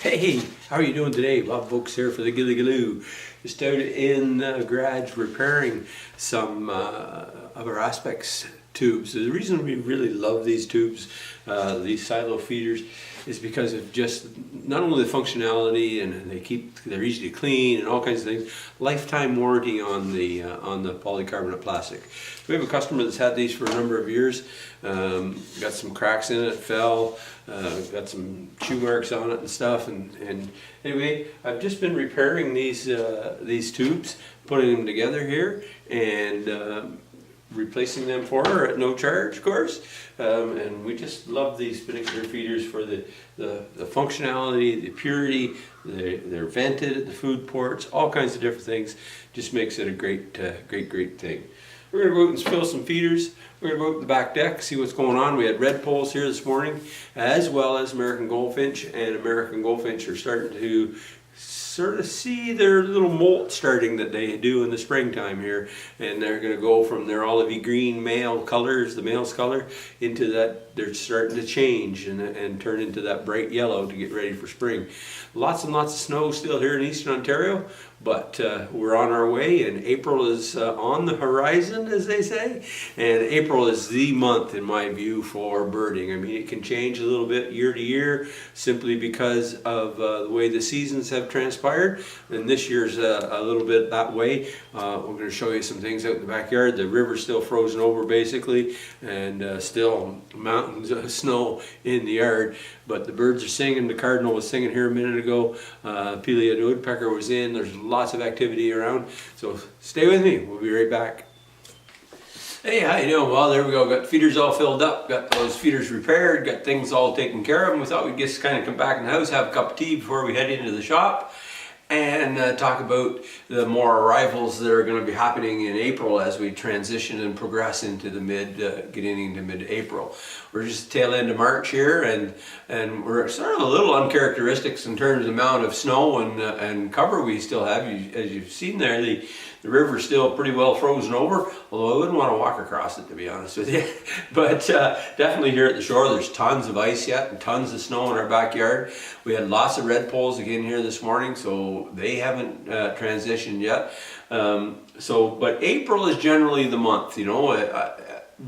Hey, how are you doing today? Bob Folks here for the Gilly Galoo. Just out in the garage repairing some of our Aspects tubes. The reason we really love these tubes, these silo feeders, is because of just not only the functionality and they're easy to clean and all kinds of things. Lifetime warranty on the polycarbonate plastic. We have a customer that's had these for a number of years. Got some cracks in it, fell, got some chew marks on it and stuff. And anyway, I've just been repairing these tubes, putting them together here, and replacing them for her at no charge, of course. And we just love these particular feeders for the functionality, the purity. They're vented at the food ports, all kinds of different things. Just makes it a great thing. We're going to go out and fill some feeders. We're going to go out the back deck, see what's going on. We had red poles here this morning, as well as American goldfinch, and American goldfinch are starting to sort of see their little molt starting that they do in the springtime here, and they're going to go from their olivey green male colors, the male's color, into that they're starting to change and turn into that bright yellow to get ready for spring. Lots and lots of snow still here in eastern Ontario, but we're on our way, and April is on the horizon, as they say. And April is the month, in my view, for birding. I mean, it can change a little bit year to year simply because of the way the seasons have transpired. And this year's a little bit that way. We're going to show you some things out in the backyard. The river's still frozen over, basically, and still mountains of snow in the yard. But the birds are singing. The cardinal was singing here a minute ago. Pelia the woodpecker was in. There's lots of activity around. So stay with me. We'll be right back. Hey, how you doing? Well, there we go. Got the feeders all filled up. Got those feeders repaired. Got things all taken care of. And we thought we'd just kind of come back in the house, have a cup of tea before we head into the shop, and talk about the more arrivals that are going to be happening in April as we transition and progress into the getting into mid-April. We're just tail end of March here, and we're sort of a little uncharacteristic in terms of the amount of snow and cover we still have. As you've seen there, the river's still pretty well frozen over, although I wouldn't want to walk across it, to be honest with you. But definitely here at the shore, there's tons of ice yet and tons of snow in our backyard. We had lots of red poles again here this morning, so they haven't transitioned yet. But April is generally the month, you know.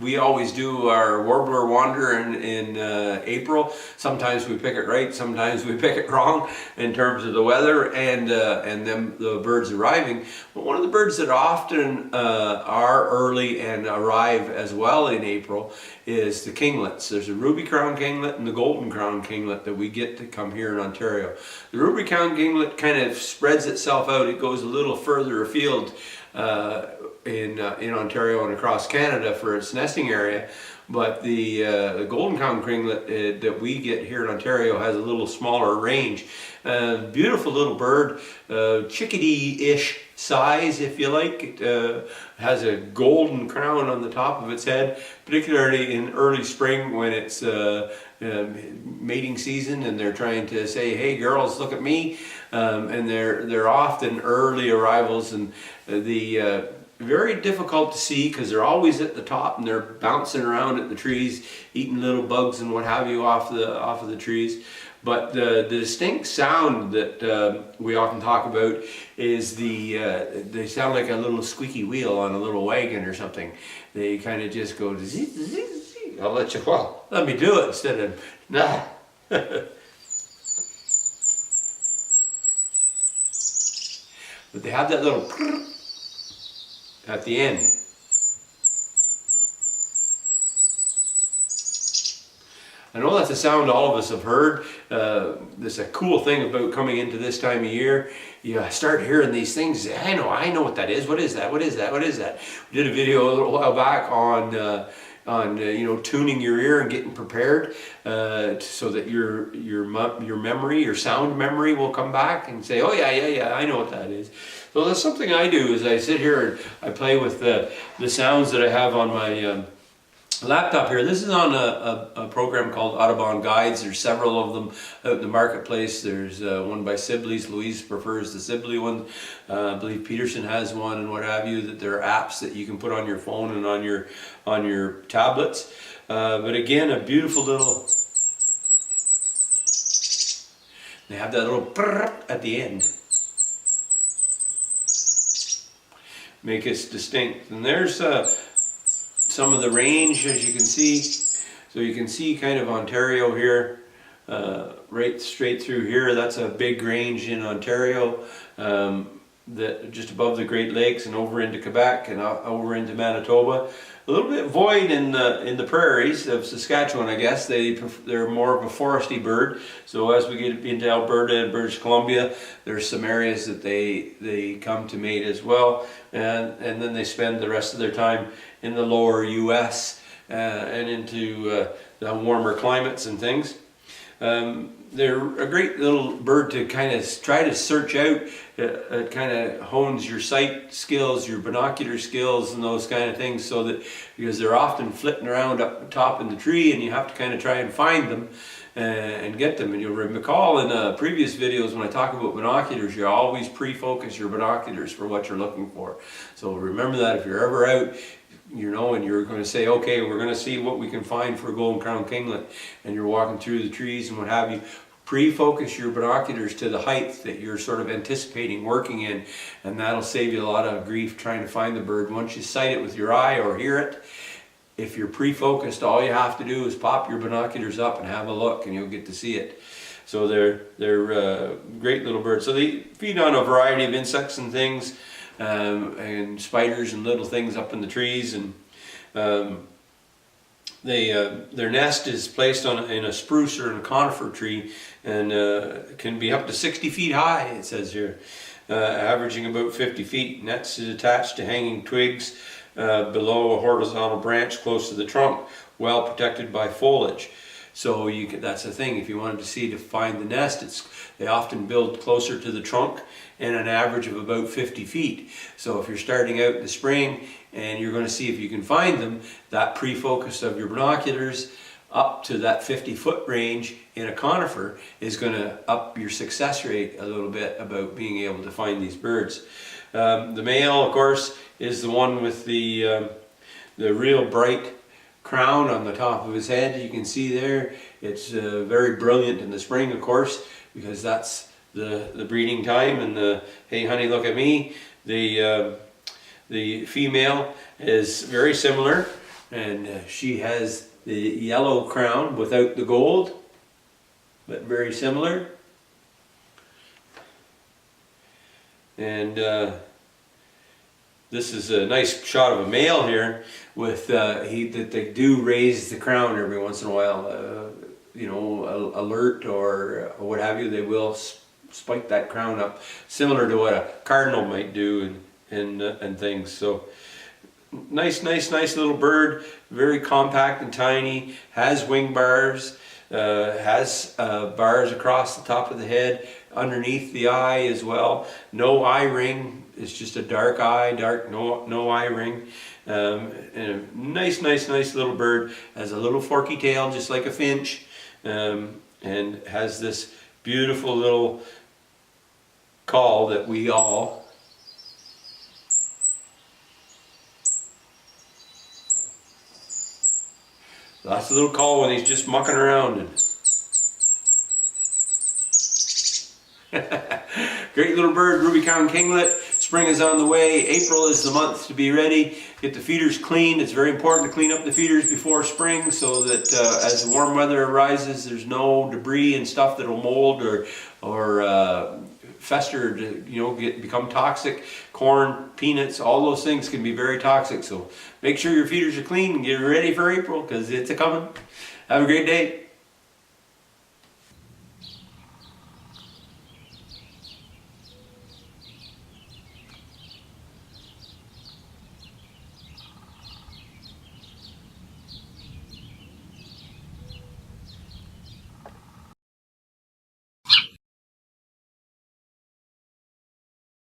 We always do our warbler wander in April. Sometimes we pick it right, sometimes we pick it wrong in terms of the weather and then the birds arriving. But one of the birds that often are early and arrive as well in April is the kinglets. There's a ruby crowned kinglet and the golden crowned kinglet that we get to come here in Ontario. The ruby crowned kinglet kind of spreads itself out. It goes a little further afield in Ontario and across Canada for its nesting area, but the Golden Crowned Kinglet that we get here in Ontario has a little smaller range. Beautiful little bird, chickadee-ish size, if you like. It has a golden crown on the top of its head, particularly in early spring when it's mating season and they're trying to say, hey girls, look at me. And they're often early arrivals, and very difficult to see because they're always at the top and they're bouncing around at the trees, eating little bugs and what have you off of the trees. But the distinct sound that we often talk about is they sound like a little squeaky wheel on a little wagon or something. They kind of just go zzz, zzz, zzz. Let me do it instead of nah. But they have that little at the end. I know that's a sound all of us have heard. There's a cool thing about coming into this time of year. You start hearing these things. I know what that is. What is that? What is that? What is that? We did a video a little while back on tuning your ear and getting prepared so that your memory, your sound memory, will come back and say, oh yeah, I know what that is. So that's something I do. Is I sit here and I play with the sounds that I have on my laptop here. This is on a program called Audubon Guides. There's several of them out in the marketplace. There's one by Sibley's. Louise prefers the Sibley one. I believe Peterson has one and what have you. That there are apps that you can put on your phone and on your tablets. But again, a beautiful little They have that little prrr at the end. Make us distinct. And there's some of the range, as you can see. So you can see kind of Ontario here, right straight through here. That's a big range in Ontario, that just above the Great Lakes and over into Quebec and over into Manitoba. A little bit void in the prairies of Saskatchewan, I guess. They're more of a foresty bird. So as we get into Alberta and British Columbia, there's some areas that they come to mate as well, and then they spend the rest of their time in the lower U.S. And into the warmer climates and things. They're a great little bird to kind of try to search out. It kind of hones your sight skills, your binocular skills, and those kind of things, so that, because they're often flitting around up top in the tree, and you have to kind of try and find them and get them. And you'll recall in previous videos when I talk about binoculars, you always pre-focus your binoculars for what you're looking for. So remember that if you're ever out, you know, and you're going to say, okay, we're going to see what we can find for a golden crowned kinglet, and you're walking through the trees and what have you, pre-focus your binoculars to the height that you're sort of anticipating working in, and that'll save you a lot of grief trying to find the bird. Once you sight it with your eye or hear it, if you're pre-focused, all you have to do is pop your binoculars up and have a look, and you'll get to see it. So they're great little birds. So they feed on a variety of insects and things, and spiders and little things up in the trees, and their nest is placed in a spruce or in a conifer tree, and can be up to 60 feet high, it says here, averaging about 50 feet. Nest is attached to hanging twigs below a horizontal branch close to the trunk, well protected by foliage. So that's the thing, if you wanted to find the nest, they often build closer to the trunk, and an average of about 50 feet. So if you're starting out in the spring and you're going to see if you can find them, that pre-focus of your binoculars up to that 50-foot range in a conifer is going to up your success rate a little bit about being able to find these birds. The male, of course, is the one with the real bright crown on the top of his head. You can see there, it's very brilliant in the spring, of course, because that's the breeding time, and the hey honey look at me. The female is very similar, and she has the yellow crown without the gold, but very similar. And this is a nice shot of a male here with that they do raise the crown every once in a while. You know, alert or what have you, they will spike that crown up, similar to what a cardinal might do, and things. So nice little bird, very compact and tiny, has wing bars, has bars across the top of the head, underneath the eye as well. No eye ring, it's just a dark eye, no eye ring. And a nice little bird, has a little forky tail just like a finch, and has this beautiful little call that we all that's a little call when he's just mucking around. And great little bird, ruby crowned kinglet. Spring is on the way. April is the month to be ready. Get the feeders clean. It's very important to clean up the feeders before spring, so that as the warm weather arises, there's no debris and stuff that'll mold or fester to become toxic. Corn, peanuts, all those things can be very toxic. So make sure your feeders are clean and get ready for April, because it's a coming. Have a great day.